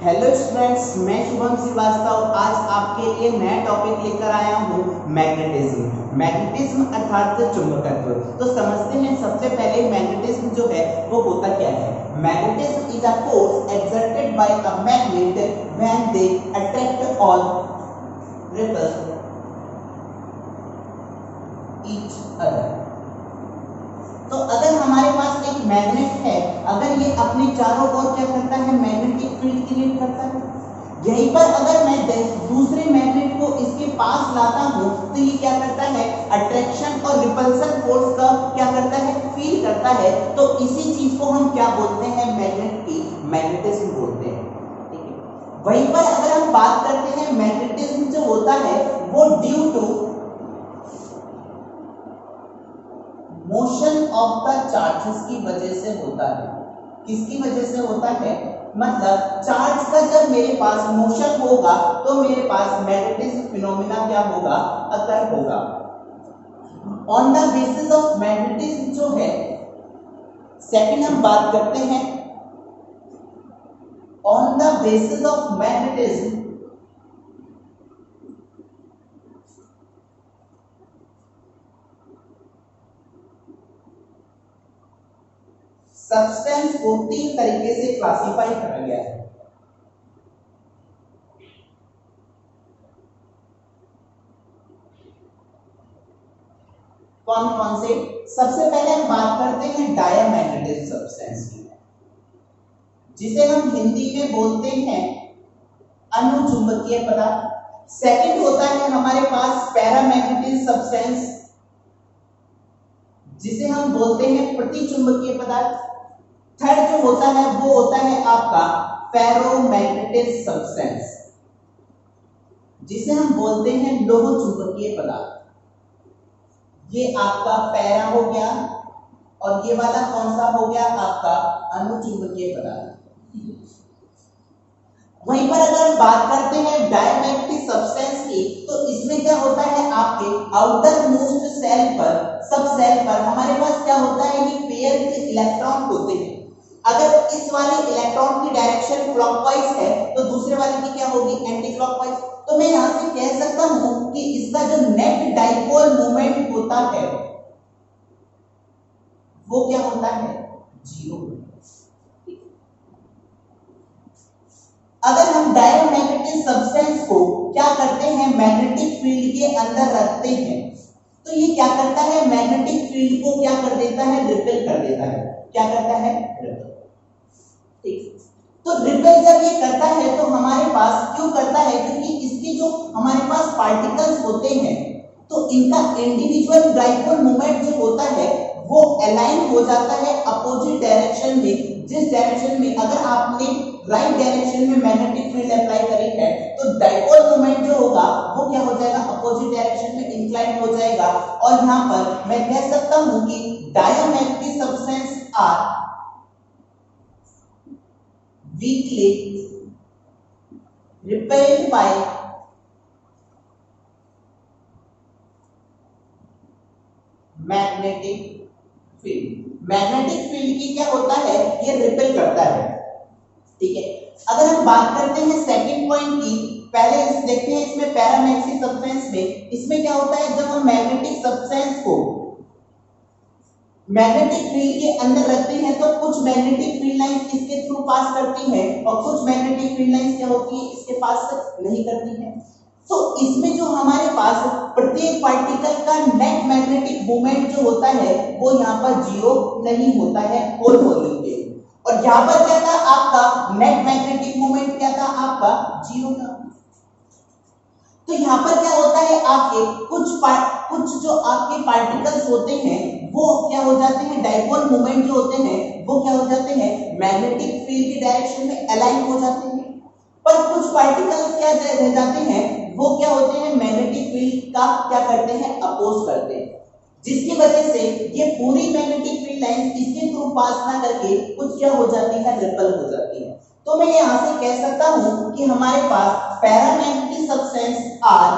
Hello students, मैं शुभम श्रीवास्तव आज आपके लिए नया टॉपिक लेकर आया हूँ मैग्नेटिज्म। मैग्नेटिज्म अर्थात चुंबकत्व। तो समझते हैं सबसे पहले मैग्नेटिज्म जो है वो होता क्या है। Magnetism is a force exerted by a magnet when they attract और रिपल ईच अदर। तो अगर हमारे पास एक मैग्नेट है, अगर ये अपने चारों ओर क्या करता है, मैग्नेटिक फील्ड क्रिएट करता है। यहीं पर अगर मैं दूसरे मैग्नेट को इसके पास लाता हूं तो ये क्या करता है, अट्रैक्शन और रिपल्सन फोर्स का क्या करता है, फील करता है। तो इसी चीज को हम क्या बोलते हैं, मैग्नेट की मैग्नेटिज्म बोलते हैं। ठीक है। वहीं पर अगर हम बात करते हैं मैग्नेटिज्म जो होता है वो due to motion of the charges की वजह से होता है। किसकी वजह से होता है, मतलब चार्ज का जब मेरे पास मोशन होगा तो मेरे पास मैग्नेटिज्म फिनोमेना क्या होगा, अकर होगा। On the basis of magnetism जो है, सेकंड हम बात करते हैं on the basis of magnetism substance को तीन तरीके से क्लासिफाई करा गया है। कौन कौन से, सबसे पहले हम बात करते हैं डायमैग्नेटिक सब्सटेंस की, जिसे हम हिंदी में बोलते हैं अनुचुंबकीय पदार्थ। सेकंड होता है हमारे पास पैरामैग्नेटिक सब्सटेंस, जिसे हम बोलते हैं प्रतिचुंबकीय पदार्थ। थर्ड जो होता है वो होता है आपका फेरोमैग्नेटिक सब्सटेंस, जिसे हम बोलते हैं लोह चुंबकीय पदार्थ। ये आपका पैरा हो गया और ये वाला कौन सा हो गया, आपका अनुचुंबकीय पदार्थ। वहीं पर अगर बात करते हैं डायमैग्नेटिक सब्सटेंस की, तो इसमें क्या होता है, आपके आउटर मोस्ट सेल पर, सब सेल पर हमारे पास क्या होता है, ये पेयर के इलेक्ट्रॉन होते हैं। अगर इस वाले इलेक्ट्रॉन की डायरेक्शन क्लॉकवाइज है तो दूसरे वाले की क्या होगी, एंटी क्लॉकवाइज। तो मैं यहां से कह सकता हूं कि इसका जो नेट डाइपोल मोमेंट होता है वो क्या होता है, जीरो। अगर हम डायमैग्नेटिक सब्सटेंस को क्या करते हैं, मैग्नेटिक फील्ड के अंदर रखते हैं, तो ये क्या करता है, मैग्नेटिक फील्ड को क्या कर देता है, रिपेल कर देता है। क्या करता है, रिपेल। ठीक। तो रिपेल जब ये करता है तो हमारे पास क्यों करता है, क्योंकि इसके जो हमारे पास पार्टिकल्स होते हैं तो इनका इंडिविजुअल डाइपोल मोमेंट जो होता है वो अलाइन हो जाता है अपोजिट डायरेक्शन में। जिस डायरेक्शन में अगर आपने राइट डायरेक्शन में मैग्नेटिक फील्ड अप्लाई करी है तो डाइपोल मोमेंट जो होगा वो क्या हो जाएगा, अपोजिट डायरेक्शन में इंक्लाइन हो जाएगा। और यहां पर मैं कह सकता हूं कि diamagnetic substance are weakly repelled by magnetic field. Magnetic field की क्या होता है, ये रिपेल करता है। ठीक है। अगर हम बात करते हैं सेकंड पॉइंट की, पहले इस देखते हैं इसमें पैरामैग्नेटिक सब्सटेंस में, इसमें क्या होता है, जब हम मैग्नेटिक सब्सटेंस को मैग्नेटिक फील्ड के अंदर रखते हैं तो कुछ मैग्नेटिक फील्ड लाइंस इसके थ्रू पास करती है और कुछ मैग्नेटिक फील्ड लाइंस क्या होती है, इसके पास नहीं करती है। तो इसमें जो हमारे पास प्रत्येक पार्टिकल का नेट मैग्नेटिक मोमेंट जो होता है वो यहाँ पर जीरो नहीं होता है होल वॉल्यूम पे। और यहाँ पर क्या था, आपका नेट मैग्नेटिक मोमेंट क्या था, आपका जीरो था। तो यहाँ पर क्या होता है, आपके कुछ जो आपके पार्टिकल्स होते हैं वो क्या हो जाते हैं, डाइपोल मोमेंट जो होते हैं वो क्या हो जाते हैं, मैग्नेटिक फील्ड की डायरेक्शन में अलाइन हो जाते हैं। पर कुछ पार्टिकल्स क्या रह जाते हैं, वो क्या होते हैं, मैग्नेटिक फील्ड का क्या करते हैं, अपोज करते हैं। जिसकी वजह से ये पूरी मैग्नेटिक फील्ड लाइन इसके थ्रू पास ना करके कुछ क्या हो जाती है, रिपल हो जाती है। तो मैं यहां से कह सकता हूं कि हमारे पास paramagnetic substance are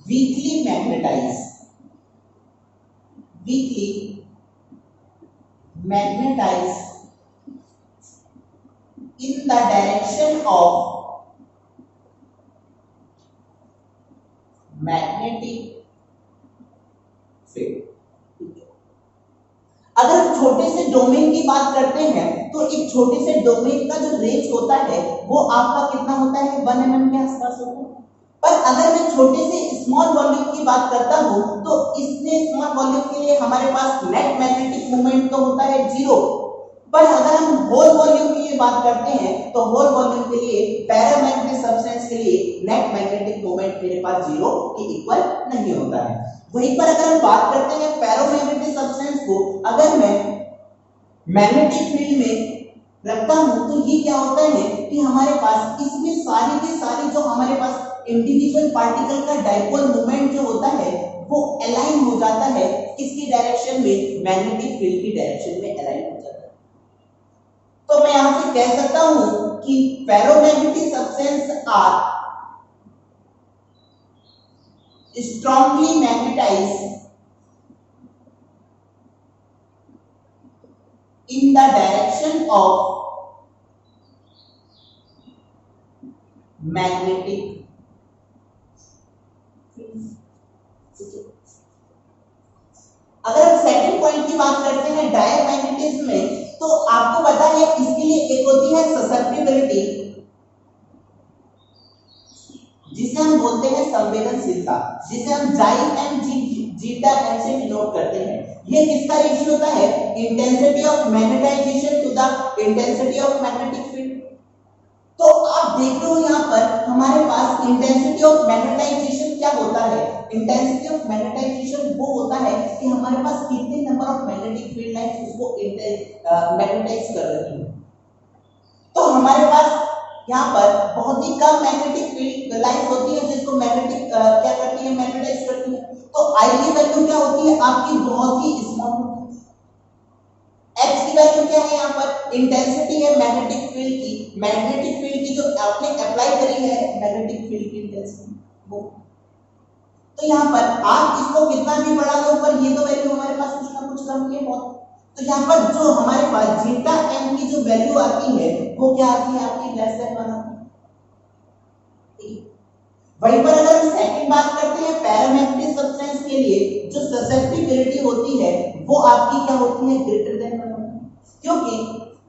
weakly magnetized in the direction of magnetic field। अगर हम छोटे से डोमेन की बात करते हैं तो एक छोटे से डोमेन का जो रेंज होता है वो आपका कितना होता है 1 mm के आसपास होता है। पर अगर मैं छोटे से स्मॉल वॉल्यूम की बात करता हूं तो इसमें स्मॉल वॉल्यूम के लिए हमारे पास नेट मैग्नेटिक मोमेंट तो होता है 0। पर अगर हम होल वॉल्यूम की बात करते हैं तो होल वॉल्यूम के लिए पैरामैग्नेटिक सब्सटेंस के लिए नेट मैग्नेटिक मोमेंट मेरे पास 0 के इक्वल नहीं होता है। वहीं पर अगर हम बात करते हैं फेरोमैग्नेटिक सब्सटेंस को, अगर मैं मैग्नेटिक फील्ड में रखता हूं तो ये क्या होता है कि हमारे पास इसमें सारी के सारी जो हमारे पास इंडिविजुअल पार्टिकल का डाइपोल मोमेंट जो होता है वो अलाइन हो जाता है किसकी डायरेक्शन में, मैग्नेटिक फील्ड की डायरेक्शन में अलाइन हो जाता है। तो मैं यहां से कह सकता हूं कि ferromagnetic substance are strongly magnetized in the direction of magnetic field। अगर हम सेकंड पॉइंट की बात करते हैं डायमैग्नेटिज्म में, तो आपको पता है इसके लिए एक होती है ससेप्टिबिलिटी जिसे हम बोलते हैं संवेदनशीलता, जिसे हम जाई एम जीटा एम से डिनोट करते हैं। ये किसका रेशियो होता है, intensity of magnetization to the intensity of magnetic field. तो आप देख रहे हो यहाँ पर हमारे पास इंटेंसिटी ऑफ मैग्नेटाइजेशन क्या होता है, इंटेंसिटी ऑफ मैग्नेटाइजेशन वो होता है कि हमारे पास कितने number of magnetic field lines उसको मैग्नेटाइज कर रही है। तो हमारे पास यहाँ पर बहुत ही कम मैग्नेटिक फील्ड लाइंस होती है जिसको मैग्नेटिक क्या करती है, मैग्नेटाइज करती है। तो आई की वैल्यू क्या होती है आपकी, बहुत ही स्मॉल होती है। एक्स की वैल्यू क्या है, यहाँ पर इंटेंसिटी है मैग्नेटिक फील्ड की, मैग्नेटिक फील्ड की जो आपने अप्लाई करी है मैग्नेटिक फील्ड की इंटेंसिटी वो। तो यहाँ पर आप इसको कितना भी बढ़ा लो पर ये तो वैल्यू हमारे पास कुछ ना कुछ कम है बहुत। तो यहाँ पर जो हमारे पास जीटा एम की जो वैल्यू आती है वो क्या आती है आपकी लेस देन 1 आती है। वहीं पर अगर हम सेकंड बात करते हैं पैरामैग्नेटिक सब्सटेंस के लिए जो ससेप्टिबिलिटी होती है वो आपकी क्या होती है, ग्रेटर देन 1 होती है, क्योंकि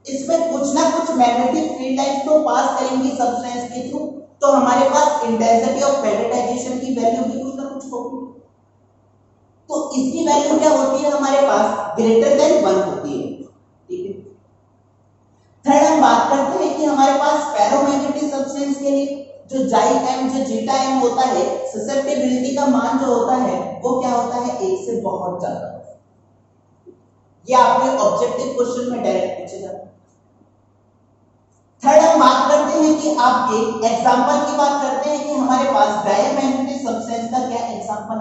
इसमें कुछ ना कुछ मैग्नेटिक फील्ड लाइंस तो पास करेंगी सब्सटेंस के थ्रू। तो हमारे पास इंटेंसिटी ऑफ मैग्नेटाइजेशन की वैल्यू भी कुछ ना कुछ होगी। तो इसकी वैल्यू क्या होती है हमारे पास, ग्रेटर देन 1 होती है। ठीक है। थर्ड हम बात करते हैं कि हमारे पास फेरोमैग्नेटिक सब्सटेंस के लिए जो जाई एम जो जीटा एम होता है, ससेप्टिबिलिटी का मान जो होता है वो क्या होता है, 1 से बहुत ज्यादा। ये आपके ऑब्जेक्टिव क्वेश्चन में डायरेक्ट पूछे जाते हैं। थर्ड हम बात करते हैं कि आपके एग्जांपल की बात करते हैं कि हमारे पास डायमैग्नेटिक सब्सटेंस का क्या एग्जांपल,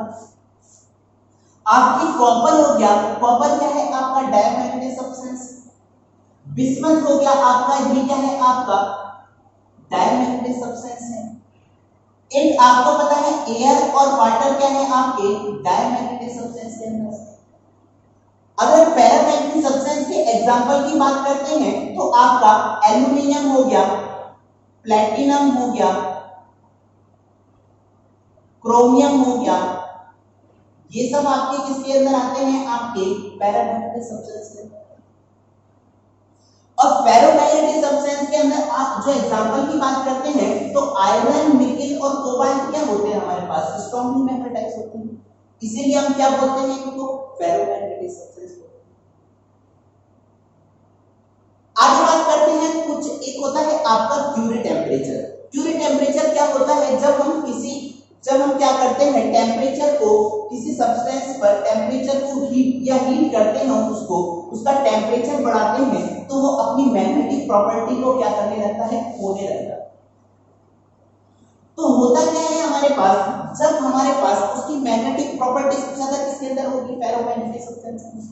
आपकी कॉपर हो गया, कॉपर क्या है आपका डायमैग्नेटिक सब्सटेंस। बिस्मथ हो गया आपका, ये क्या है आपका डायमैग्नेटिक सब्सटेंस है। एक आपको पता है एयर और वाटर क्या है आपके डायमैग्नेटिक सब्सटेंस के अंदर। अगर पैरामैग्नेटिक सब्सटेंस के एग्जांपल की बात करते हैं तो आपका एल्युमिनियम हो गया, प्लैटिनम हो गया, क्रोमियम हो गया, ये सब आपके किसके अंदर आते हैं, आपके पैरामैग्नेटिक सब्सटेंस के अंदर। और फेरोमैग्नेटिक सब्सटेंस के अंदर आप जो एग्जांपल की बात करते हैं तो आयरन, निकेल और कोबाल्ट क्या होते हैं हमारे पास, स्ट्रांगली मैग्नेटाइज होते हैं, इसीलिए हम क्या बोलते हैं इनको फेरोमैग्नेटिक सब्सटेंस। आज बात करते हैं कुछ, एक होता है आपका क्यूरी टेम्परेचर। क्यूरी टेम्परेचर क्या होता है, जब हम क्या करते हैं टेम्परेचर को किसी सब्सटेंस पर टेम्परेचर को हीट करते हैं, उसका टेम्परेचर बढ़ाते हैं तो वो अपनी मैग्नेटिक प्रॉपर्टी को क्या करने लगता है, खोने लगता है। तो होता क्या है हमारे पास, जब हमारे पास उसकी मैग्नेटिक प्रॉपर्टी सबसे ज्यादा किसके अंदर होगी, फेरोमैग्नेटिक सब्सटेंस में।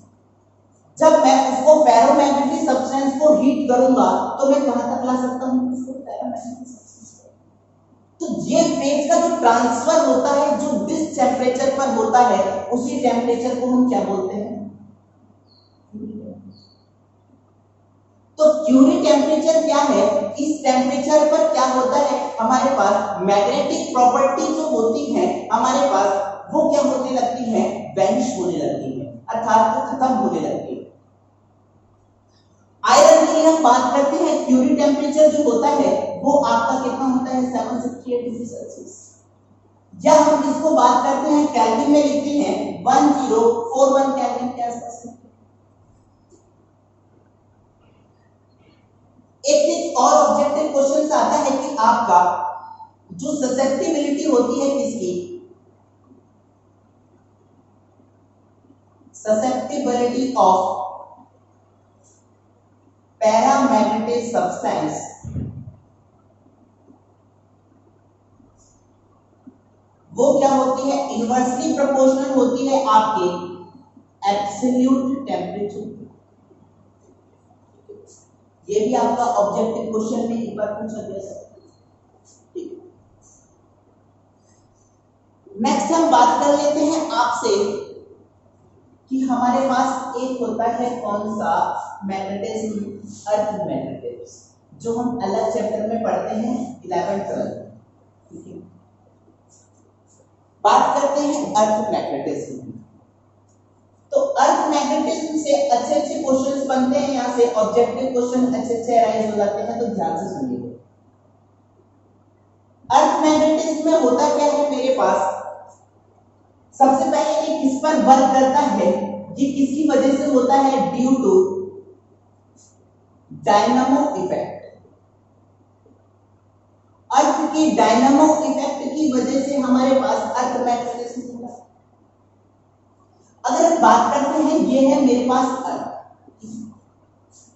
जब मैं उसको फेरोमैग्नेटिक सब्सटेंस को हीट करूंगा तो मैं कहां तक ला सकता हूं, उसको पैरामैग्नेटिक सब्सटेंस। तो ये फेज का जो ट्रांसफर होता है जो जिस टेम्परेचर पर होता है उसी टेम्परेचर को हम क्या बोलते हैं। तो क्यूरी टेम्परेचर क्या है, इस टेम्परेचर पर क्या होता है, हमारे पास मैग्नेटिक प्रॉपर्टी जो होती है हमारे पास वो क्या होने लगती है, वैनिश होने लगती है, अर्थात खत्म होने लगती है। आयरन के लिए हम बात करते हैं, क्यूरी टेम्परेचर जो होता है वो आपका कितना होता है, 768 डिग्री सेल्सियस। या हम इसको बात करते हैं केल्विन में लिखते हैं 1041 केल्विन के आसपास। एक और ऑब्जेक्टिव क्वेश्चन आता है कि आपका जो ससेप्टिबिलिटी होती है किसकी, ससेप्टिबिलिटी ऑफ पैरामैग्नेटिक सब्सटेंस, वो क्या होती है, इनवर्सली प्रोपोर्शनल होती है आपके एब्सोल्यूट टेम्परेचर। ये भी आपका ऑब्जेक्टिव क्वेश्चन में एक बार पूछा गया है। नेक्स्ट हम बात कर लेते हैं आपसे कि हमारे पास एक होता है कौन सा, मैग्नेटिज्म, अर्थ मैग्नेटिज्म, जो हम अलग चैप्टर में पढ़ते हैं 11th 12th। बात करते हैं अर्थ मैग्नेटिज्म। तो अर्थ मैग्नेटिज्म से अच्छे अच्छे क्वेश्चंस बनते हैं, यहाँ से ऑब्जेक्टिव क्वेश्चन अच्छे अच्छे अराइज हो जाते हैं, तो ध्यान से सुनिए। अर्थ मैग्नेटिज्म में होता क्या है, मेरे पास सबसे पहले ये किस पर वर्क करता है, ये किसकी वजह से होता है, ड्यू टू डायनामो इफेक्ट। अर्थ की डायनामो इफेक्ट की वजह से हमारे पास अर्थ मैग्नेटिज्म होता है। अगर हम बात करते हैं, ये है मेरे पास अर्थ,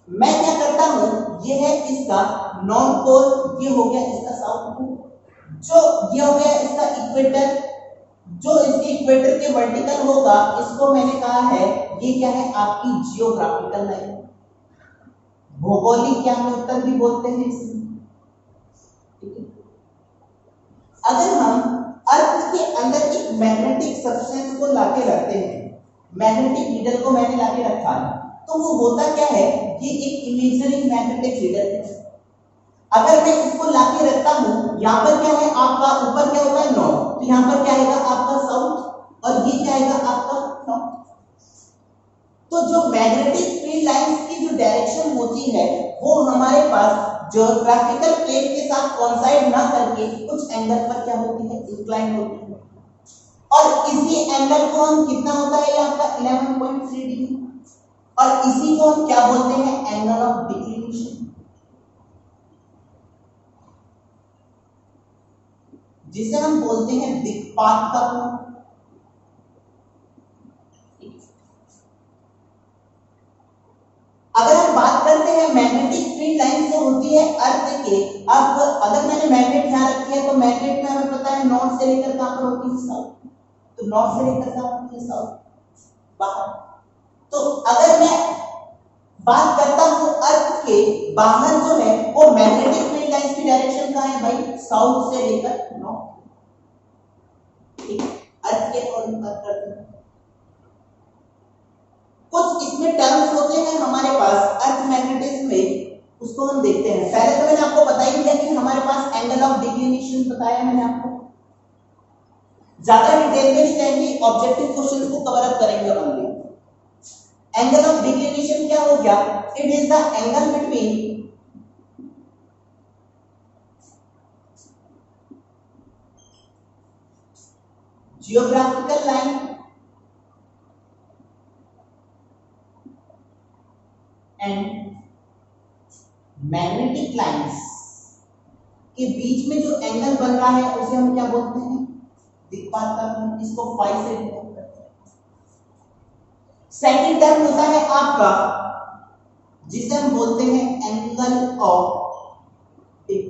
मैं क्या करता हूं, ये है इसका नॉर्थ पोल, ये हो गया इसका साउथ पोल, जो ये हो गया इसका इक्वेटर, जो इसके इक्वेटर के वर्टिकल होगा इसको मैंने कहा है ये क्या है, आपकी जियोग्राफिकल लाइन, भौगोलिक क्या में उत्तर भी बोलते हैं इसे। अगर हम अर्थ के अंदर एक मैग्नेटिक सब्सटेंस को लाके रखते हैं, मैग्नेटिक नीडल को मैंने लाके रखा है, तो वो होता क्या है, ये एक इमेजिनरी मैग्नेटिक नीडल है। अगर मैं इसको लाके रखता हूं, यहाँ पर क्या है आपका, ऊपर क्या होता है नॉर्थ, तो यहाँ पर क्या आएगा आपका साउथ, और ये क्या आएगा आपका नॉर्थ। तो जो मैग्नेटिक फील्ड लाइंस की जो डायरेक्शन होती है वो हमारे पास ज्योग्राफिकल प्लेन के साथ कोइंसाइड ना करके कुछ एंगल पर क्या होती है, इंक्लाइन होती है, और इसी एंगल को हम कितना होता है, ये आपका 11.3 डिग्री, और इसी को हम क्या बोलते हैं, एंगल ऑफ डिक्लिनेशन, जिसे हम बोलते हैं दिक्पात का कोण। अगर हम बात करते हैं मैग्नेटिक फील्ड लाइन जो होती है अर्थ के, अब अगर मैंने मैग्नेट यहां रखी है तो मैग्नेट में हमें पता है नॉर्थ से लेकर कहां पर होती है, साउथ, तो नॉर्थ से लेकर कहां होती है, साउथ बाहर। तो अगर मैं बात करता हूं अर्थ के बाहर जो है वो मैग्नेटिक फील्ड लाइन की डायरेक्शन कहां है भाई, साउथ से लेकर नॉर्थ। अर्थ के और बात करते हैं, कुछ इसमें टर्म्स होते हैं हमारे पास अर्थ मैग्नेटिज्म में, उसको हम देखते हैं। पहले तो मैंने आपको बता ही दिया कि हमारे पास एंगल ऑफ डिक्लिनेशन बताया मैंने आपको, ज्यादा डिटेल में नहीं जाएंगे, ऑब्जेक्टिव क्वेश्चंस को कवर अप करेंगे ओनली। एंगल ऑफ डिक्लिनेशन क्या हो गया, it is the angle between geographical line and magnetic lines के बीच में जो एंगल बन रहा है उसे हम क्या बोलते हैं, दिक्पात का कोण, इसको फाई से डिनोट करते हैं। सेकंड टर्म होता है आपका जिसे हम बोलते हैं एंगल ऑफ डिप,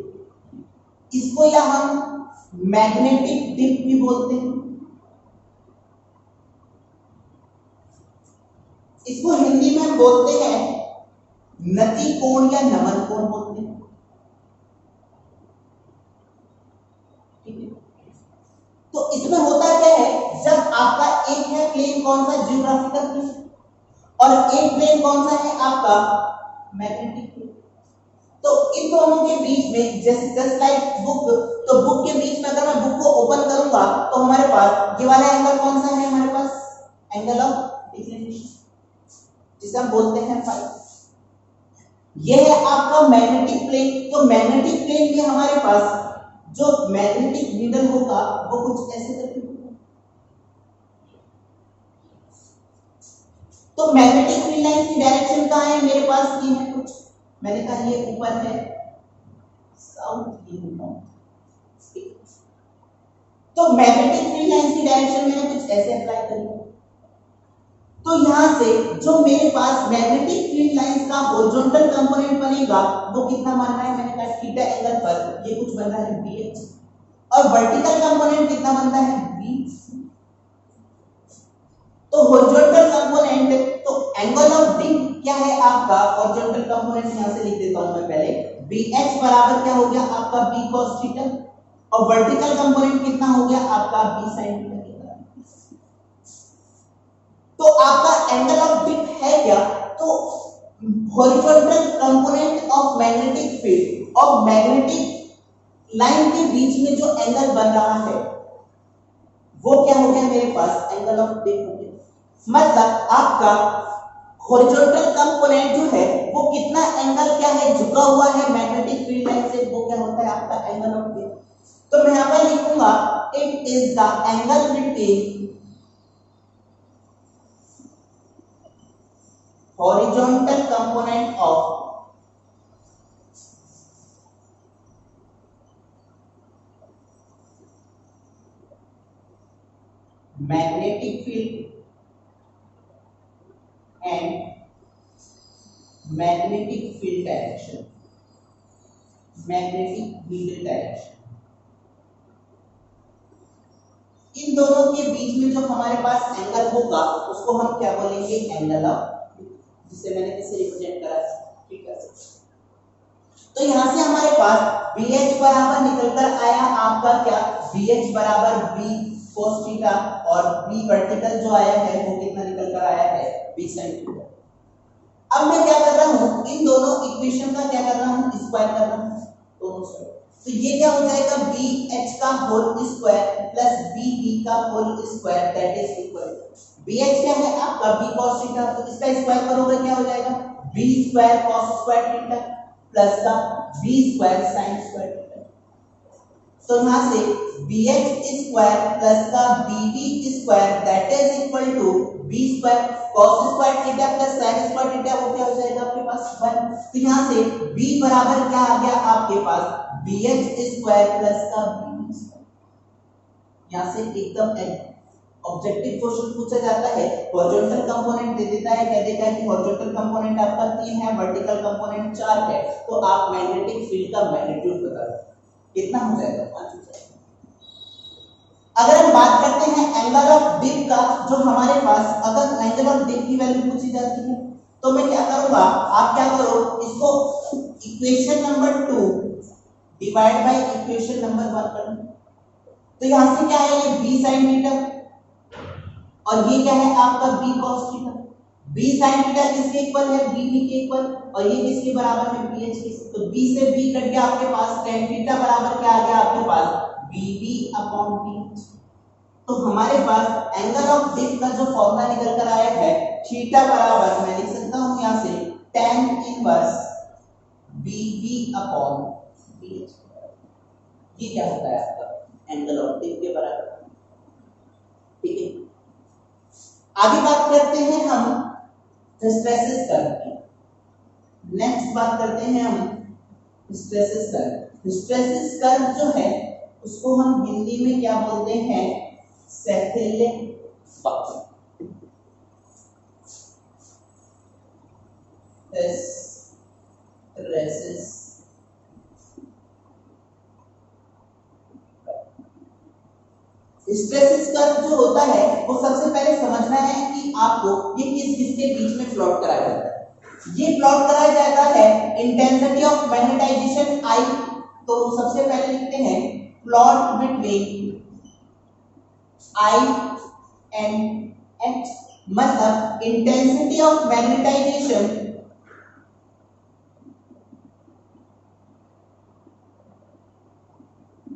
इसको या हम मैग्नेटिक डिप भी बोलते हैं, इसको हिंदी में हम बोलते हैं नति कोण या नमन कोण बोलते हैं। ठीक है, तो इसमें होता क्या है, जब आपका एक है प्लेन कौन सा, जियोग्राफिकल प्लेन, और एक प्लेन कौन सा है आपका मैग्नेटिक प्लेन, तो इन दोनों के बीच में जस्ट लाइक बुक, तो बुक के बीच में अगर मैं बुक को ओपन करूंगा तो हमारे पास ये वाला एंगल कौन सा है, हमारे पास एंगल ऑफ डिक्लिनेशन, जिसे हम बोलते हैं फाई। ये है आपका मैग्नेटिक प्लेन। तो मैग्नेटिक प्लेन में हमारे पास जो मैग्नेटिक नीडल होगा वो कुछ ऐसे करके होगा। तो मैग्नेटिक फील्ड लाइन की डायरेक्शन कहाँ है, मेरे पास ये है कुछ, मैंने कहा ये ऊपर है साउथ, ये नॉर्थ। तो मैग्नेटिक फील्ड लाइन की डायरेक्शन मैंने कुछ ऐसे अप्लाई करी। तो यहां से जो मेरे पास मैग्नेटिक फील्ड लाइन का हॉरिजॉन्टल कंपोनेंट बनेगा वो कितना मानना है, मैंने कहा थीटा एंगल पर ये कुछ बन रहा है BH, और वर्टिकल कंपोनेंट कितना बनता है B। तो हॉरिजॉन्टल कंपोनेंट, तो एंगल ऑफ D क्या है आपका, हॉरिजॉन्टल कंपोनेंट यहां से लिख देता हूं मैं पहले, BH बराबर क्या हो गया आपका B cos थीटा, और वर्टिकल कंपोनेंट कितना हो गया आपका B sin थीटा। तो आपका एंगल ऑफ डिप है क्या, तो horizontal component of magnetic field और मैग्नेटिक लाइन के बीच में जो एंगल बन रहा है वो क्या हो गया मेरे पास, एंगल ऑफ डिप हो गया। मतलब आपका हॉरिजॉन्टल कंपोनेंट जो है वो कितना एंगल क्या है, झुका हुआ है मैग्नेटिक फील्ड लाइन से, वो क्या होता है आपका एंगल ऑफ डिप। तो मैं यहां पर लिखूंगा it is the angle between horizontal component of magnetic field and magnetic field direction, magnetic needle direction। इन दोनों के बीच में जो हमारे पास एंगल होगा उसको हम क्या बोलेंगे, एंगल ऑफ, जिसे मैंने किससे रिप्रेजेंट करा, थीटा से। तो यहां से हमारे पास BH बराबर निकलकर आया आपका क्या, BH बराबर B cos थीटा, और B वर्टिकल जो आया है वो कितना निकलकर आया है, B sin थीटा। अब मैं क्या कर रहा हूं, इन दोनों इक्वेशन का क्या कर रहा हूं, स्क्वायर कर रहा हूं दोनों साइड। तो ये क्या हो जाएगा, BH का होल स्क्वायर प्लस BB का whole square that is equal, BH क्या है आपका B cos थीटा, तो इसका स्क्वायर करोगे क्या हो जाएगा, B square cos square theta plus का B square sin square theta. तो यहां से BH स्क्वायर प्लस का BB square that is equal to B square cos square theta plus sin square theta, वो क्या हो जाएगा आपके पास 1। तो यहां से B बराबर क्या आ गया आपके पास, BH स्क्वायर प्लस का BB स्क्वायर। यहां से एकदम ऑब्जेक्टिव क्वेश्चन पूछा जाता है, हॉरिजॉन्टल कंपोनेंट दे देता है, कह देता है कि हॉरिजॉन्टल कंपोनेंट आपका 3 है, वर्टिकल कंपोनेंट 4 है, तो आप मैग्नेटिक फील्ड का मैग्नीट्यूड बता दो कितना हो जाएगा, 5 हो जाएगा। अगर हम बात करते हैं एंगल ऑफ डिप का, जो हमारे पास अगर एंगल ऑफ डिप की वैल्यू पूछी जाती है तो मैं क्या करूंगा, आप क्या करो, इसको equation number 2 divide by equation number 1 कर लो। तो यहां से क्या है, ये B sin थीटा और ये क्या है आपका B cos theta. B sin theta किसके इक्वल है, BB के इक्वल, और ये किसके बराबर है, BH के। तो B से B कट गया आपके पास, tan थीटा बराबर क्या आ गया आपके पास, BB अपॉन BH। तो हमारे पास एंगल ऑफ डिप का जो फॉर्मूला निकल कर आया है, थीटा बराबर मैं लिख सकता हूं यहां से tan inverse BB upon BH। ये क्या होता है आपका एंगल ऑफ डिप के बराबर, ठीक है। आगे बात करते हैं हम हिस्टैरिसीस कर्व की। नेक्स्ट बात करते हैं हम हिस्टैरिसीस कर्व। हिस्टैरिसीस कर्व जो है उसको हम हिंदी में क्या बोलते हैं, सैफेले वक्र। हिस्टैरिसीस हिस्टैरिसीस कर्व जो होता है वो सबसे पहले समझना है कि आपको ये किस के बीच में प्लॉट कराया जाता है। ये प्लॉट कराया जाता है इंटेंसिटी ऑफ मैग्नेटाइजेशन I। तो सबसे पहले लिखते हैं plot between I and H, मतलब इंटेंसिटी ऑफ मैग्नेटाइजेशन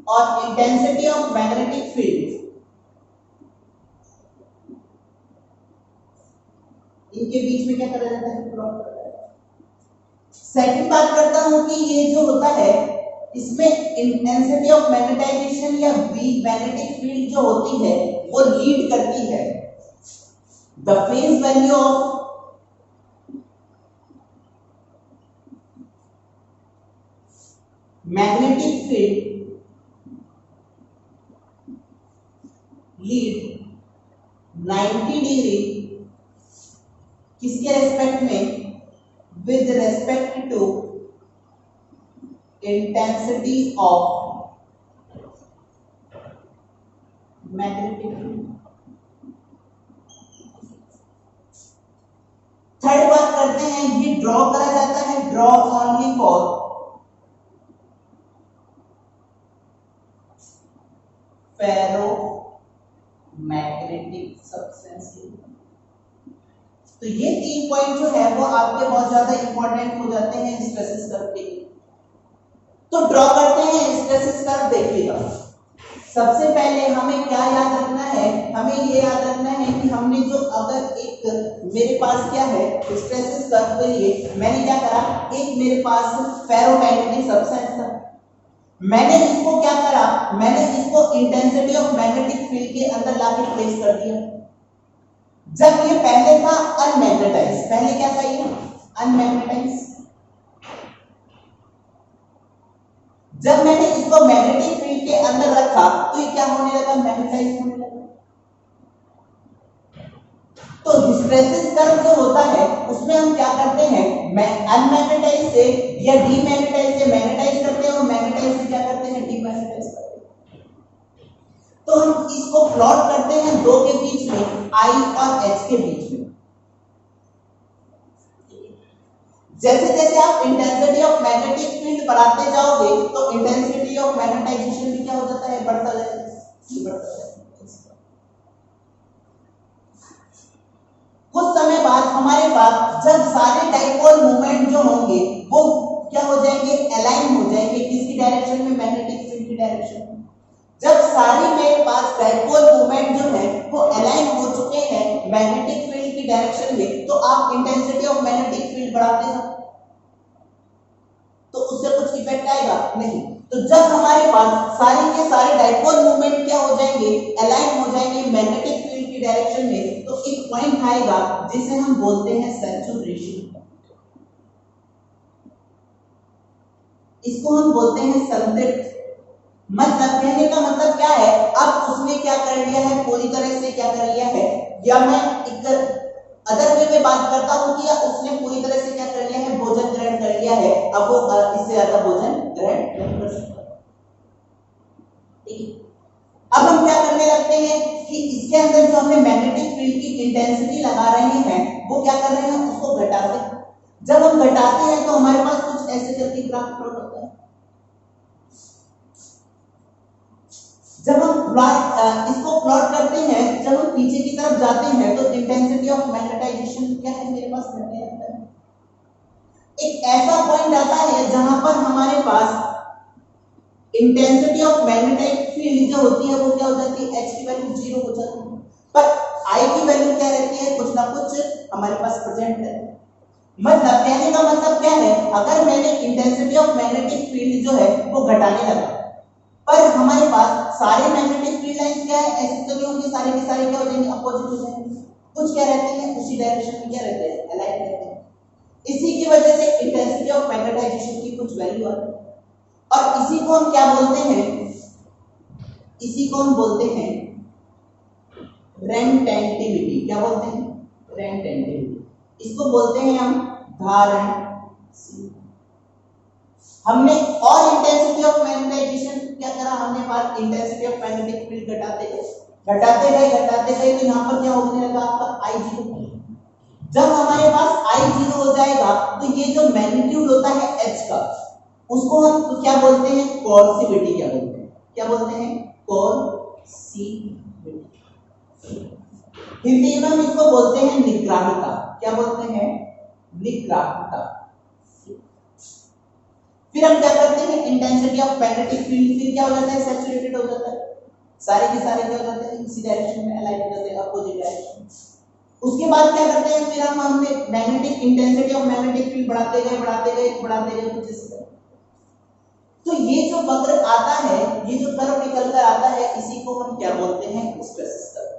और इंटेंसिटी ऑफ मैग्नेटिक फील्ड, इनके बीच में क्या करा जाता है, प्लॉट करा जाता है। सेकंड बात करता हूं कि ये जो होता है इसमें इंटेंसिटी ऑफ मैग्नेटाइजेशन या मैग्नेटिक फील्ड जो होती है वो लीड करती है the phase value of magnetic field lead 90 degree किसके रेस्पेक्ट में, with respect to intensity of magnetic field. Third बात करते हैं, ये ड्रॉ करा जाता है, draw only for ferromagnetic substance. तो ये 3 पॉइंट जो है वो आपके बहुत ज्यादा इंपॉर्टेंट हो जाते हैं स्ट्रेसेस कर्व के लिए। तो ड्रॉ करते हैं स्ट्रेसेस कर्व। देखिएगा सबसे पहले हमें क्या याद रखना है, हमें ये याद रखना है कि हमने जो अगर एक मेरे पास क्या है स्ट्रेसेस कर्व के लिए मैंने क्या करा, एक मेरे पास फेरोमैग्नेटिक सब्सटेंस था, मैंने इसको क्या करा, मैंने इसको इंटेंसिटी ऑफ मैग्नेटिक फील्ड के अंदर लाके प्लेस कर दिया। जब ये पहले था अनमैग्नेटाइज, पहले क्या था ये अनमैग्नेटाइज, जब मैंने इसको मैग्नेटिक फील्ड के अंदर रखा तो ये क्या होने लगा, मैग्नेटाइज होने लगा। तो हिस्टैरिसीस कर्व जो होता है उसमें हम क्या करते हैं, अनमैग्नेटाइज से या डीमैग्नेटाइज से मैग्नेटाइज करते हैं और मैग्नेटाइज से क्या करते हैं, डीमैग्नेटाइज करते हैं। तो हम इसको प्लॉट करते हैं दो के बीच में, I और H के बीच में। जैसे जैसे आप इंटेंसिटी ऑफ मैग्नेटिक फील्ड बढ़ाते जाओगे तो इंटेंसिटी ऑफ मैग्नेटाइजेशन भी क्या हो जाता है, बढ़ता जाएगा। कुछ समय बाद हमारे पास जब सारे डाइपोल मूवमेंट जो होंगे वो क्या हो जाएंगे, अलाइन हो जाएंगे, किसकी डायरेक्शन में, मैग्नेटिक फील्ड की डायरेक्शन में। जब सारी मेरे पास डाइपोल मूवमेंट जो है वो अलाइन हो चुके हैं मैग्नेटिक फील्ड की डायरेक्शन में, तो आप इंटेंसिटी ऑफ मैग्नेटिक फील्ड बढ़ाते जाओ तो उससे कुछ इफेक्ट आएगा नहीं। तो जब हमारे पास सारे के सारे डाइपोल मूवमेंट क्या हो जाएंगे, अलाइन हो जाएंगे मैग्नेटिक फील्ड की डायरेक्शन में, तो एक पॉइंट आएगा जिसे हम बोलते हैं सैचुरेशन। इसको हम बोलते हैं संतृप्त। मतलब कहने का मतलब क्या है, अब उसने क्या कर लिया है, पूरी तरह से क्या कर लिया है, या मैं एक अदर वे में बात करता हूं कि उसने पूरी तरह से क्या कर लिया है, भोजन ग्रहण कर लिया है, अब वो इससे ज्यादा भोजन ग्रहण नहीं कर सकता। अब हम क्या करने लगते हैं कि इसके अंदर जो हमने मैग्नेटिक फील्ड की इंटेंसिटी लगा रहे हैं वो क्या कर रहे हैं, उसको घटाते हैं। जब हम घटाते हैं तो हमारे पास कुछ ऐसे करके ग्राफ प्लॉट होता है। जब हम इसको प्लॉट करते हैं, जब हम पीछे की तरफ जाते हैं तो इंटेंसिटी ऑफ मैग्नेटाइजेशन क्या है, मेरे पास घटने लगता है। एक ऐसा पॉइंट आता है जहां पर हमारे पास इंटेंसिटी ऑफ मैग्नेटिक फील्ड जो होती है वो क्या हो जाती है, H की वैल्यू 0 हो जाती है, पर I की वैल्यू क्या रहती है, कुछ ना कुछ हमारे पास प्रेजेंट है। मतलब कहने का मतलब क्या है, अगर मैंने इंटेंसिटी ऑफ मैग्नेटिक फील्ड जो है वो घटाने लगा, पर हमारे पास सारे मैग्नेटिक फील्ड लाइंस क्या है, ऐसे तो नहीं होंगे, सारे के सारे क्या हो जाएंगे, अपोजिट हो जाएंगे। कुछ क्या रहते हैं, उसी डायरेक्शन में क्या रहते हैं, अलाइन रहते हैं। इसी की वजह से इंटेंसिटी ऑफ मैग्नेटाइजेशन की कुछ वैल्यू आती है, और इसी को हम क्या बोलते हैं, इसी को हम बोलते हैं रेंटेंटिविटी। क्या बोलते हैं, रेंटेंटिविटी। इसको बोलते हैं हम धारण। हमने और इंटेंसिटी ऑफ मैग्नेटाइजेशन क्या करा, हमने बात इंटेंसिटी ऑफ मैग्नेटिक फील्ड घटाते गए तो यहाँ पर क्या होने लगा, आपका I0। जब हमारे पास I0 हो जाएगा तो ये जो मैग्नीट्यूड होता है H का, उसको हम क्या बोलते हैं, कोर्सिविटी। क्या बोलते हैं, कोर्सिविटी। हिंदी में हम इसको बोलते हैं निग्राहिता। क्या बोलते हैं, निग्राहिता। फिर हम क्या करते हैं, इंटेंसिटी ऑफ मैग्नेटिक फील्ड फिर क्या हो जाता है, सैचुरेटेड हो जाता है, सारे के सारे क्या हो जाते हैं, इसी डायरेक्शन में अलाइन हो जाते हैं, अपोजिट डायरेक्शन। उसके बाद क्या करते हैं, फिर हमने magnetic intensity of magnetic field बढ़ाते गए कुछ इस तरह। तो ये जो वक्र आता है, ये जो कर्व निकल कर आता है, इसी को हम क्या बोलते हैं, हिस्टैरिसीस कर्व।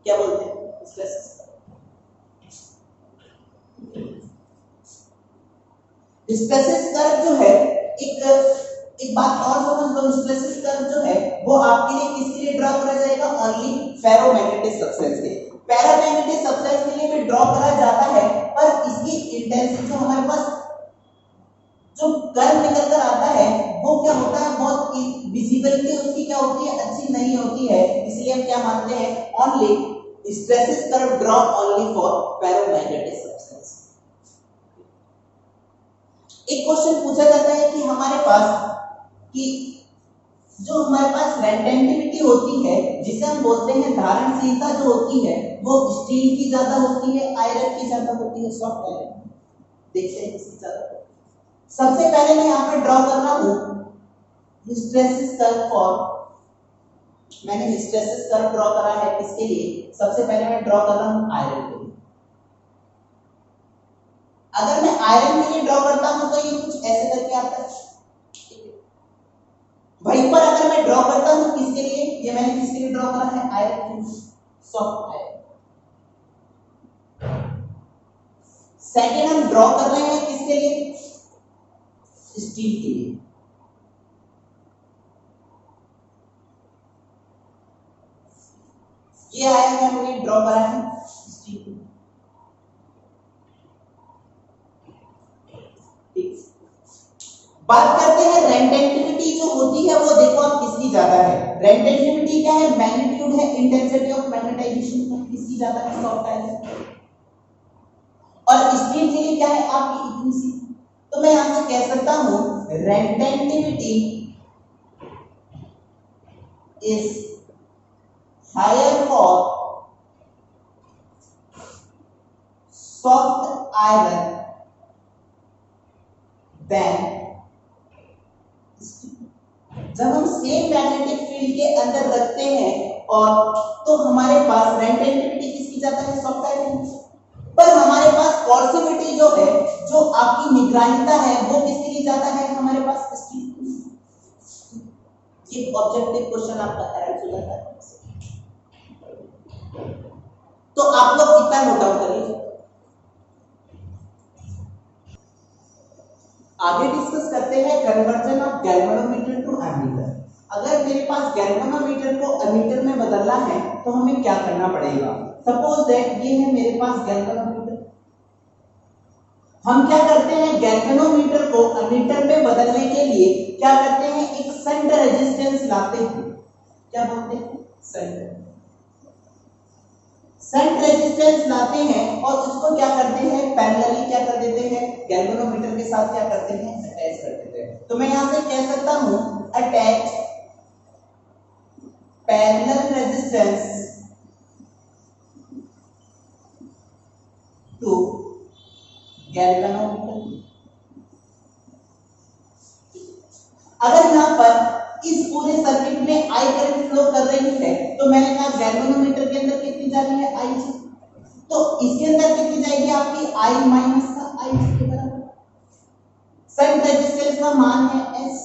क्या बोलते हैं, हिस्टैरिसीस कर्व। हिस्टैरिसीस कर्व जो है, एक बात और समझ लो, हिस्टैरिसीस कर्व जो है वो आपके लिए किसके लिए ड्रॉ करा जाएगा, ओनली फेरोमैग्नेटिक सब्सटेंस के। पैरामैग्नेटिक सब्सटेंस के लिए भी ड्रॉ करा जाता है, पर इसकी इंटेंसिटी जो हमारे पास जो कर्व निकल कर आता है वो क्या होता है, बहुत विजिबिलिटी उसकी क्या होती है, अच्छी नहीं होती है। इसलिए हम क्या मानते हैं, only hysteresis curve draw only for ferromagnetic substance. एक क्वेश्चन पूछा जाता है कि हमारे पास रेटेंटिविटी होती है, जिसे हम बोलते हैं धारणशीलता जो होती है, वो स्टील की ज्यादा होती है, आयरन की ज्यादा होती है, सॉफ्ट आयरन। देखते हैं किसकी ज्यादा। सबसे पहले मैं यहाँ पर ड्रॉ कर रहा हूं हिस्टैरिसीस कर्व फॉर, मैंने हिस्टैरिसीस कर्व ड्रॉ करा है किसके लिए, सबसे पहले मैं ड्रॉ कर रहा हूं आयरन के लिए। अगर मैं आयरन के लिए ड्रॉ करता हूं तो ये कुछ ऐसे करके आता है, वहीं पर अगर मैं ड्रॉ करता हूं किसके लिए, ये मैंने किसके लिए ड्रॉ करा है, आयरन के लिए, सॉफ्ट आयरन। सेकेंड हम ड्रॉ कर रहे हैं किसके लिए, स्टील के लिए। ये आयरन हमने ड्रॉ करा है स्टील के लिए। बात करते हैं रेटेंटिविटी जो होती है, वो देखो आप किसकी ज्यादा है। रेटेंटिविटी क्या है, मैग्नीट्यूड है इंटेंसिटी ऑफ मैग्नेटाइजेशन का, किसकी ज्यादा है, सॉफ्ट आयरन। और स्टील के लिए क्या है, आपकी इतनी सी। तो मैं यहां से कह सकता हूं retentivity is higher for soft iron than. जब हम सेम मैग्नेटिक फील्ड के अंदर रखते हैं और तो हमारे पास रेटेंटिविटी किसकी ज्यादा है, सॉफ्ट आयरन। पर हमारे पास कोर्सिविटी जो है, जो आपकी निगरानिता है, वो किसके लिए ज्यादा है, हमारे पास स्टील। ये ऑब्जेक्टिव क्वेश्चन आपका अराइज हो जाता है। तो आप लोग कितना नोट डाउन करिए। आगे डिस्कस करते हैं conversion of galvanometer to ammeter. अगर मेरे पास गैल्वेनोमीटर को एमीटर में बदलना है तो हमें क्या करना पड़ेगा। सपोज दैट ये है मेरे पास गैल्वेनोमीटर, हम क्या करते हैं, गैल्वेनोमीटर को एमीटर में बदलने के लिए क्या करते हैं, एक शंट रेजिस्टेंस लाते हैं। क्या बोलते हैं, शंट रेजिस्टेंस लाते हैं और उसको क्या करते हैं, पैरेलली क्या कर देते हैं, गैल्वेनोमीटर के साथ क्या करते हैं, अटैच कर देते हैं। तो मैं यहां से कह सकता हूं attach parallel resistance to galvanometer. अगर यहां पर इस पूरे सर्किट में आई करंट फ्लो कर रही है तो मैंने कहा गैल्वेनोमीटर के अंदर कितनी जा रही है, आई जी। तो इसके अंदर कितनी जाएगी आपकी, आई माइनस का आई जी के बराबर। शंट रेजिस्टेंस का मान है एस।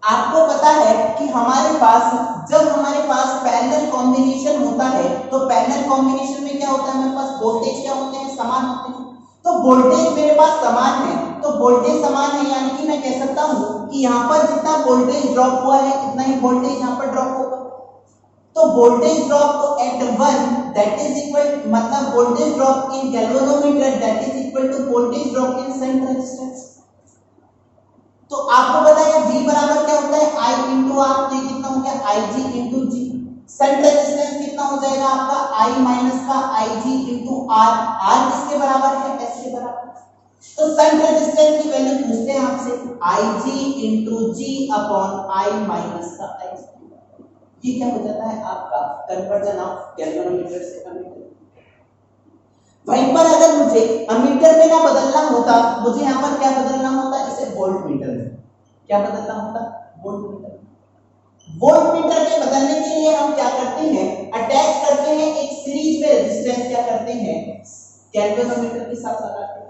आपको पता है कि हमारे पास जब हमारे पास पैरेलल कॉम्बिनेशन होता है तो पैरेलल कॉम्बिनेशन में क्या होता है, हमारे पास वोल्टेज क्या होते हैं, समान होते हैं। तो वोल्टेज मेरे पास समान है, तो वोल्टेज समान है यानी कि मैं कह सकता हूं कि यहां पर जितना वोल्टेज ड्रॉप हुआ है इतना ही वोल्टेज यहां पर ड्रॉप होगा। तो voltage drop at 1 that is equal, मतलब voltage drop in galvanometer that is equal to voltage drop in shunt resistance. तो आपको पता है V बराबर क्या होता है, I इंटू आर। तो ये कितना हो गया, IG इंटू जी। शंट रेजिस्टेंस कितना हो जाएगा आपका, I माइनस का IG इंटू आर। आर किसके बराबर है, S के बराबर। तो शंट रेजिस्टेंस की वैल्यू पूछते हैं आपसे, IG into G upon I minus का IG। ये क्या हो जाता है आपका कन्वर्जन ऑफ गैल्वेनोमीटर से एमीटर। वहीं पर अगर मुझे एमीटर में ना बदलना होता, मुझे यहाँ पर क्या बदलना होता, इसे वोल्टमीटर में। क्या बदलना होता? वोल्टमीटर। वोल्टमीटर के बदलने के लिए हम क्या करते हैं? अटैच करते हैं एक सीरीज में रेजिस्टेंस, क्या करते हैं? गैल्वेनोमीटर के साथ लगाते हैं।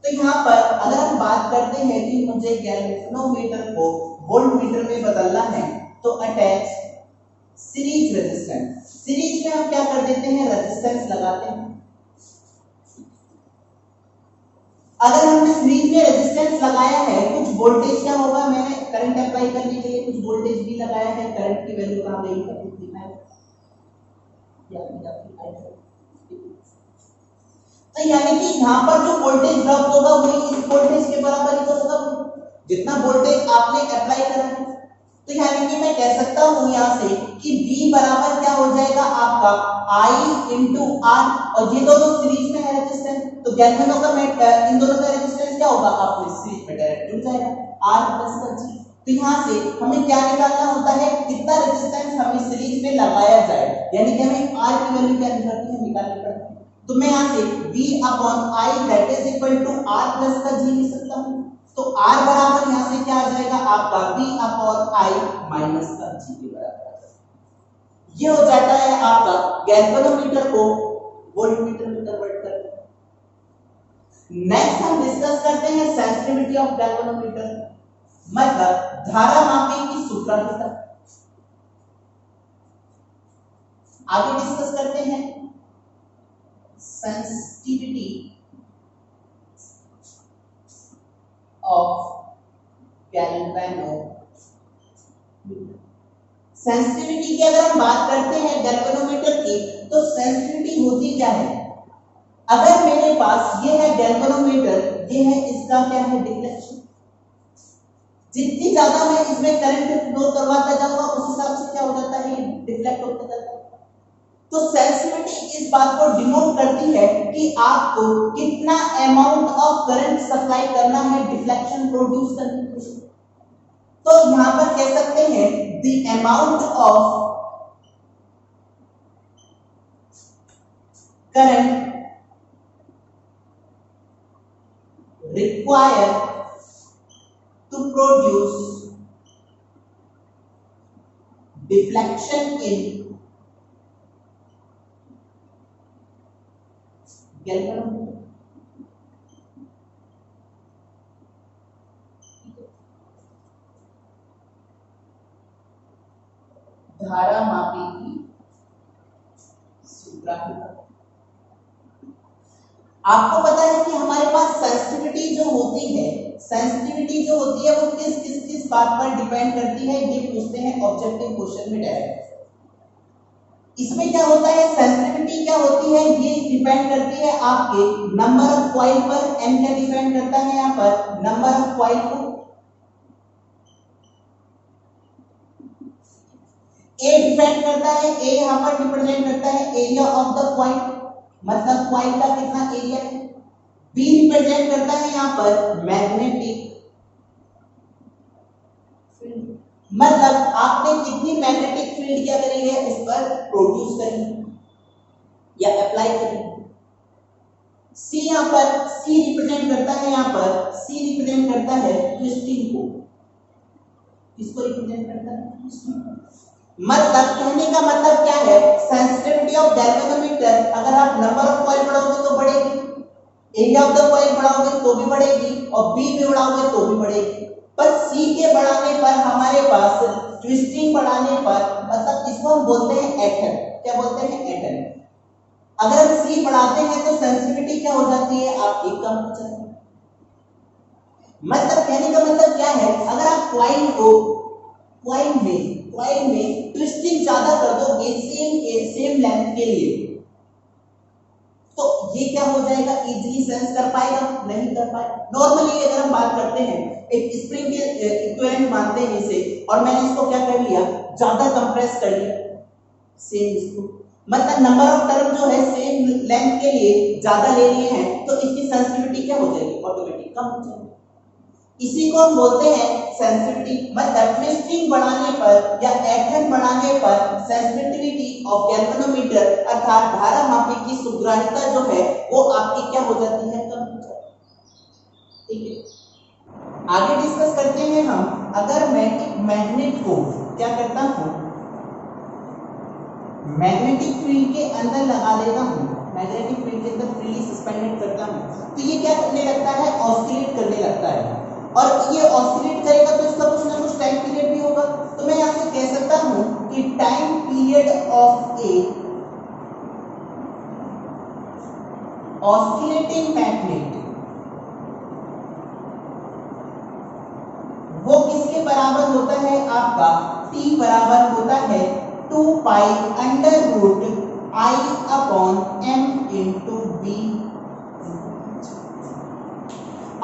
तो यहाँ पर अगर हम बात करते हैं कि मुझे गैल्वेनोमीटर को वोल्टमीटर में बदलना है तो अटैच सीरीज रेजिस्टेंस। सीरीज में हम क्या कर देते हैं? रेजिस्टेंस लगाते हैं। अगर हमने सीरीज में रेजिस्टेंस लगाया है, कुछ वोल्टेज क्या होगा? मैंने करंट अप्लाई करने के लिए कुछ वोल्टेज भी लगाया है। करंट की वैल्यू कहां गई है? 55 तो यानी कि यहाँ पर जो वोल्टेज ड्रॉप होगा वही इस वोल्टेज के बराबर ही तो होगा, जितना वोल्टेज आपने अप्लाई करा है। तो यानी कि मैं कह सकता हूं यहाँ से कि V बराबर क्या हो जाएगा आपका I इंटू R, और ये दोनों सीरीज में है रेजिस्टेंस, तो गैल्वेनो का इन दोनों का रेजिस्टेंस क्या होगा? आपको सीरीज में डायरेक्ट जुड़ जाएगा R प्लस G। तो यहाँ से हमें क्या निकालना होता है? कितना रेजिस्टेंस हमें सीरीज में लगाया जाए, यानी कि हमें R की वैल्यू क्या निकालनी है? निकालनी पड़ती है। तो मैं यहाँ से V upon I that is equal to R plus का G लिख सकता हूँ। तो R बराबर यहाँ से क्या आ जाएगा आपका? V अपॉन I माइनस का G के बराबर। ये हो जाता है आपका गैल्वेनोमीटर को वोल्टमीटर में कन्वर्ट करना। नेक्स्ट हम डिस्कस करते हैं सेंसिटिविटी ऑफ गैल्वेनोमीटर, मतलब धारा मापी की सूत्रहीनता। आगे डिस्कस करते हैं सेंसिटिविटी ऑफ गैल्वेनोमीटर। सेंसिटिविटी की अगर हम बात करते हैं गैल्वेनोमीटर की, तो सेंसिटिविटी होती क्या है? अगर मेरे पास ये है गैल्वेनोमीटर, ये है इसका क्या है? डिफ्लेक्शन। जितनी ज्यादा मैं इसमें करंट फ्लो करवाता जाऊंगा उस हिसाब से क्या हो जाता है? डिफ्लेक्ट होता जाता है। तो सेंसिटिविटी इस बात को डिनोट करती है कि आपको कितना अमाउंट ऑफ करंट सप्लाई करना है डिफ्लेक्शन प्रोड्यूस करने के लिए। तो यहां पर कह सकते हैं the amount of current required to produce deflection in galvanometer. धारा मापी की सूत्रहीनता। आपको पता है कि हमारे पास सेंसिटिविटी जो होती है, सेंसिटिविटी जो होती है वो किस बात पर डिपेंड करती है? ये पूछते हैं ऑब्जेक्टिव क्वेश्चन में डायरेक्ट। इसमें क्या होता है? सेंसिटिविटी क्या होती है? ये डिपेंड करती है आपके नंबर ऑफ कॉइल पर। n क्या डिपेंड करता है यहाँ पर? नंबर ऑफ कॉइल को। A डिपेंड करता है, A यहाँ पर रिप्रेजेंट करता है एरिया ऑफ द कॉइल, मतलब कॉइल का कितना एरिया है। B रिप्रेजेंट करता है यहाँ पर मैग्नेटिक फील्ड, मतलब आपने कितनी मैग्नेटिक फील्ड क्या करी है? उस पर प्रोड्यूस करी या अप्लाई करी। C यहाँ पर C रिप्रेजेंट करता है, यहाँ पर C रिप्रेजेंट करता है ट्विस्टिंग को। इसको रिप्रेजेंट करता है ट्विस्टिंग को। मतलब कहने का मतलब क्या है? सेंसिटिविटी ऑफ गैल्वेनोमीटर, अगर आप नंबर ऑफ कॉइल बढ़ाओगे तो बढ़ेगी, एरिया ऑफ द कॉइल बढ़ाओगे तो भी बढ़ेगी, और B भी बढ़ाओगे तो भी बढ़ेगी। पर C के बढ़ाने पर हमारे पास ट्विस्टिंग बढ़ाने पर, मतलब इसको हम बोलते हैं एटम। क्या बोलते हैं? एटम। अगर हम C बढ़ाते हैं तो सेंसिटिविटी क्या हो जाती है? आपकी कम हो जाती है। मतलब कहने का मतलब क्या है? अगर आप कॉइल को कॉइल में ट्विस्टिंग ज्यादा कर दोगे सेम लेंथ के लिए, तो ये क्या हो जाएगा? इजीली सेंस कर पाएगा? नहीं कर पाएगा। नॉर्मली अगर हम बात करते हैं, एक स्प्रिंग के इक्विवेलेंट मानते हैं इसे, और मैंने इसको क्या कर लिया? ज्यादा कंप्रेस कर लिया, सेम इसको, मतलब नंबर ऑफ टर्म जो है सेम लेंथ के लिए ज्यादा ले लिए हैं, तो इसकी सेंसिटिविटी क्या हो जाएगी? ऑटोमेटिक कम हो जाएगी। इसी को हम बोलते हैं सेंसिटिविटी, मतलब ट्विस्टिंग बढ़ाने पर या एक्शन बढ़ाने पर सेंसिटिविटी ऑफ गैल्वेनोमीटर अर्थात धारा मापी की सूत्रहीनता जो है वो आपकी क्या हो जाती है? कम हो जाती है। ठीक है। आगे डिस्कस करते हैं हम, अगर मैं एक मैग्नेट को क्या करता हूं, मैग्नेटिक फील्ड के अंदर लगा देता हूं, मैग्नेटिक फील्ड के अंदर फ्रीली सस्पेंडेड करता हूं, तो ये क्या करने लगता है, ऑस्किलेट करने लगता है। और ये ऑस्किलेट करेगा तो इसका कुछ ना कुछ टाइम पीरियड भी होगा। तो मैं यहां से कह सकता हूं कि time period of A oscillating magnet वो किसके बराबर होता है, आपका t बराबर होता है 2 pi under root I upon m into B.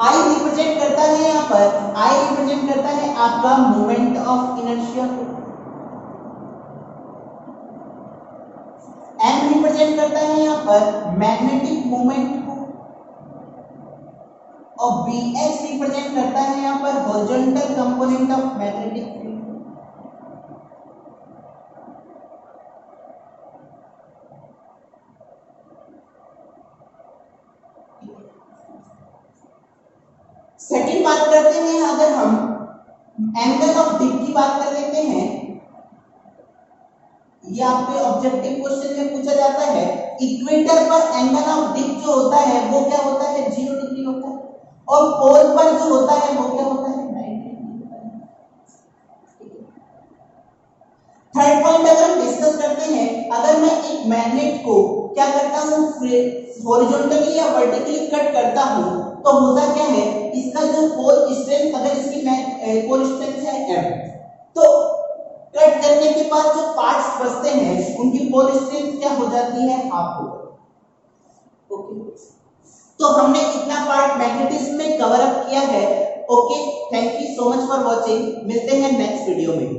I represent करता है यहाँ पर, I रिप्रेजेंट करता है आपका मोमेंट ऑफ इनर्शिया को, m रिप्रेजेंट करता है यहाँ पर मैग्नेटिक मोमेंट को, और bh रिप्रेजेंट करता है यहाँ पर horizontal component of magnetic field. Second बात करते हैं, अगर हम एंगल ऑफ डिप की बात कर लेते हैं, ये आपके ऑब्जेक्टिव क्वेश्चन में पूछा जाता है, इक्वेटर पर एंगल ऑफ डिप जो होता है वो क्या होता है, 0 डिग्री होता है, और पोल पर जो होता है वो क्या होता है, 90 डिग्री होता है। थर्ड पॉइंट अगर हम डिस्कस करते हैं, अगर मैं एक मैग्नेट को क्या करता हूं, हॉरिजॉन्टली या वर्टिकली कट करता हूं, तो होता क्या है, इसका जो पोल स्ट्रेंथ, अगर इसकी पोल स्ट्रेंथ है m, तो कट करने के बाद जो पार्ट्स बचते हैं उनकी पोल स्ट्रेंथ क्या हो जाती है, हाफ हो जाती है। ओके, तो हमने इतना पार्ट मैग्नेटिज्म में कवर अप किया है। Okay, thank you so much for watching, मिलते हैं नेक्स्ट वीडियो में।